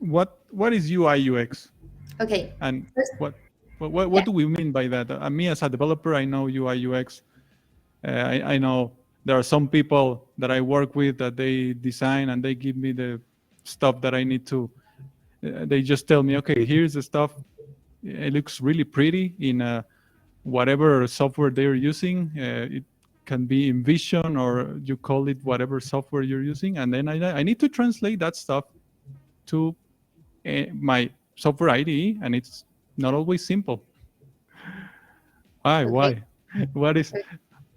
what is UI UX, Okay. and First, what yeah. do we mean by that? Me as a developer, I know UI UX. I know there are some people that I work with that they design and they give me the stuff that I need to. They just tell me, okay, here's the stuff. It looks really pretty in whatever software they're using. It can be InVision or you call it whatever software you're using, and then I need to translate that stuff to my software IDE, and it's not always simple. Why? Okay. Why? What is?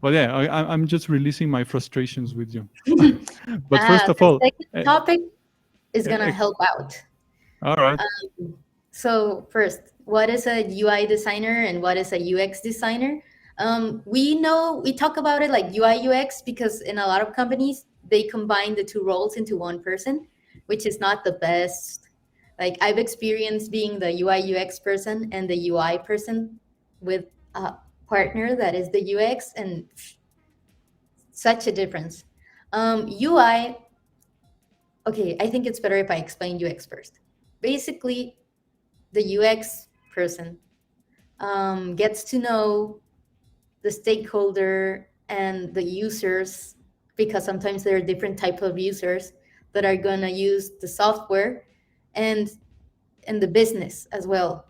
Well, yeah, I'm just releasing my frustrations with you. But first of The all, second uh, topic is uh, gonna help out. all right. So first, what is a UI designer and what is a UX designer? We know we talk about it like UI UX because in a lot of companies they combine the two roles into one person, which is not the best. Like I've experienced being the UI UX person and the UI person with a partner that is the UX, and such a difference. UI, okay, I think it's better if I explain UX first. Basically, the UX person gets to know the stakeholder and the users, because sometimes there are different types of users that are going to use the software, and the business as well.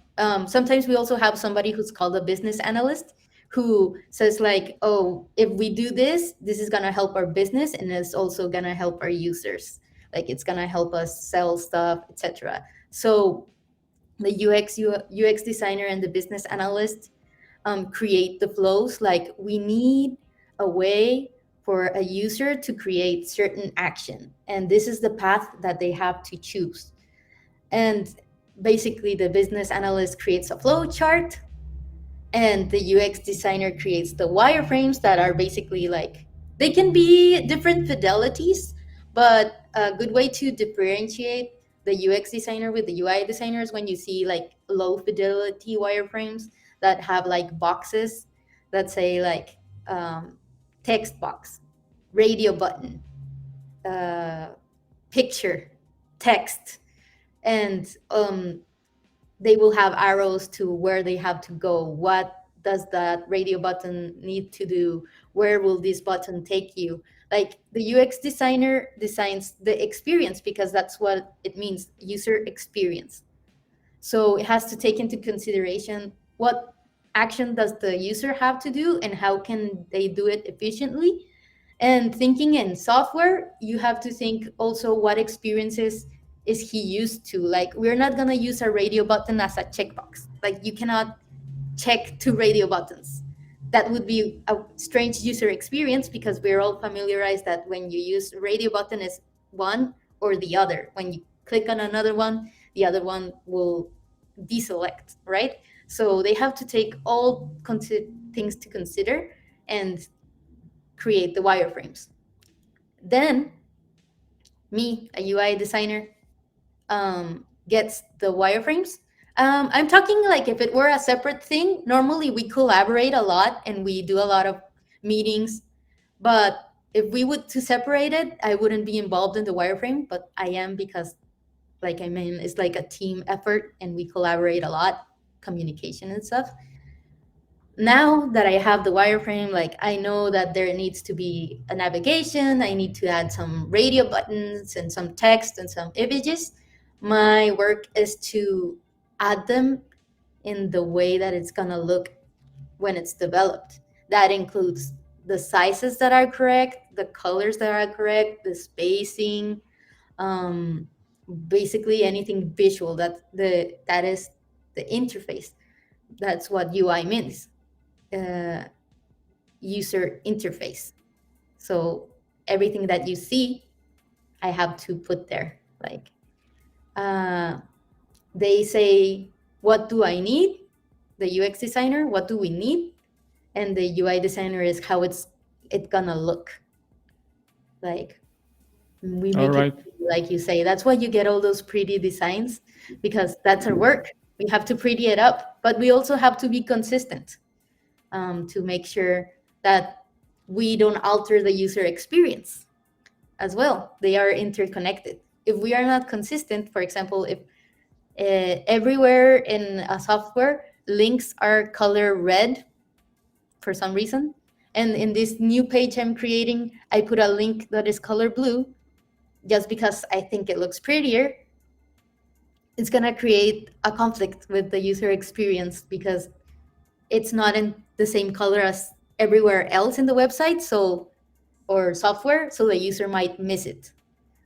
Sometimes we also have somebody who's called a business analyst who says like, oh, if we do this, this is going to help our business and it's also going to help our users, like it's going to help us sell stuff, etc. So the UX designer and the business analyst create the flows. Like we need a way for a user to create certain action, and this is the path that they have to choose. And basically, the business analyst creates a flow chart, and the UX designer creates the wireframes that are basically like, they can be different fidelities, but a good way to differentiate the UX designer with the UI designer is when you see like low fidelity wireframes that have like boxes that say like text box, radio button, uh, picture, text, and they will have arrows to where they have to go. What does that radio button need to do? Where will this button take you? Like the UX designer designs the experience because that's what it means, user experience. So it has to take into consideration what action does the user have to do and how can they do it efficiently. And thinking in software, you have to think also what experiences is he used to. Like we're not gonna use a radio button as a checkbox. Like you cannot check two radio buttons. That would be a strange user experience because we're all familiarized that when you use radio button is one or the other. When you click on another one, the other one will deselect, right? So they have to take all things to consider and create the wireframes. Then me, a UI designer, gets the wireframes. I'm talking like if it were a separate thing. Normally we collaborate a lot and we do a lot of meetings, but if we would to separate it, I wouldn't be involved in the wireframe, but I am because, like I mean, it's like a team effort and we collaborate a lot, communication and stuff. Now that I have the wireframe, like I know that there needs to be a navigation, I need to add some radio buttons and some text and some images. My work is to add them in the way that it's gonna look when it's developed. That includes the sizes that are correct, the colors that are correct, the spacing, um, basically anything visual that is the interface. That's what UI means, uh, user interface. So everything that you see, I have to put there. Like uh, they say, what do I need? The UX designer, what do we need? And the UI designer is how it's gonna look. Like we All make it right. like you say. That's why you get all those pretty designs, because that's our work. We have to pretty it up, but we also have to be consistent, to make sure that we don't alter the user experience as well. They are interconnected. if we are not consistent, for example, if everywhere in a software links are color red for some reason, and in this new page I'm creating, I put a link that is color blue just because I think it looks prettier, it's going to create a conflict with the user experience because it's not in the same color as everywhere else in the website, so or software, so the user might miss it.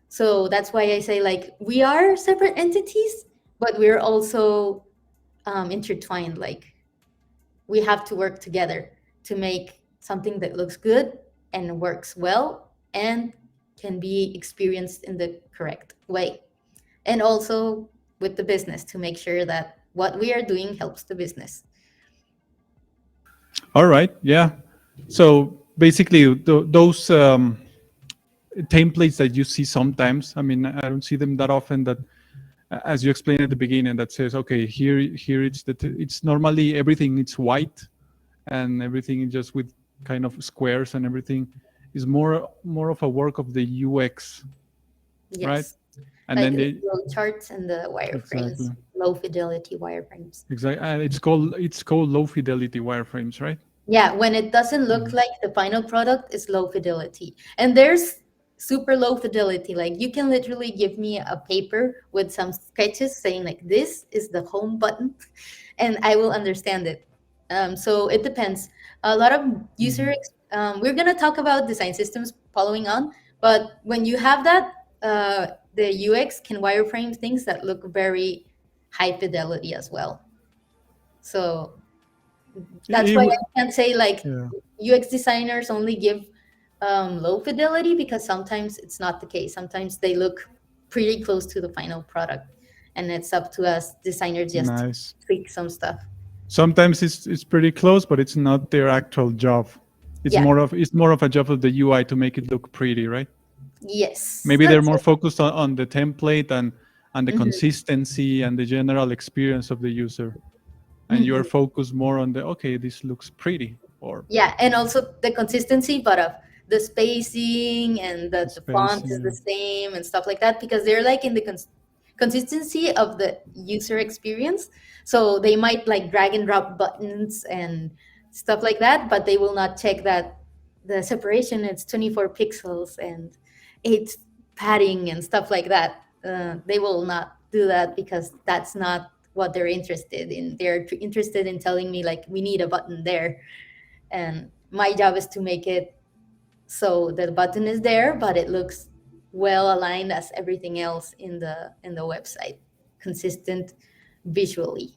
So that's why I say, like, we are separate entities, but we're also intertwined. Like, we have to work together to make something that looks good and works well and can be experienced in the correct way. And also with the business to make sure that what we are doing helps the business. All right. Yeah. So basically, those templates that you see sometimes, I mean, I don't see them that often, that as you explained at the beginning, that says, okay, here it's normally everything it's white, and everything is just with kind of squares, and everything is more of a work of the UX, right? Yes. And Like then the they flow charts and the wireframes, exactly low fidelity wireframes. exactly it's called low fidelity wireframes, right? Yeah, when it doesn't look Mhm. like the final product, is low fidelity. And there's super low fidelity. Like, you can literally give me a paper with some sketches saying like this is the home button, and I will understand it. So it depends. A lot of Mhm. we're gonna talk about design systems following on, but when you have that, the UX can wireframe things that look very high fidelity as well. So that's It why would, I can't say like yeah. UX designers only give low fidelity, because sometimes it's not the case. Sometimes they look pretty close to the final product, and it's up to us designers just to Nice. tweak some stuff. Sometimes it's pretty close, but it's not their actual job. Yeah. It's more of a job of the UI to make it look pretty, right? Yes. Maybe they're That's more it. focused on the template and the Mhm. consistency and the general experience of the user, and you're Mhm. focused more on the, okay, this looks pretty, or Yeah, and also the consistency, but of the spacing and the that the font is the spacing. same and stuff like that, because they're like in the consistency of the user experience. So they might like drag and drop buttons and stuff like that, but they will not check that the separation it's 24 pixels and 8 padding and stuff like that. They will not do that because that's not what they're interested in. They're interested in telling me like we need a button there, and my job is to make it so the button is there but it looks well aligned as everything else in the website, consistent visually.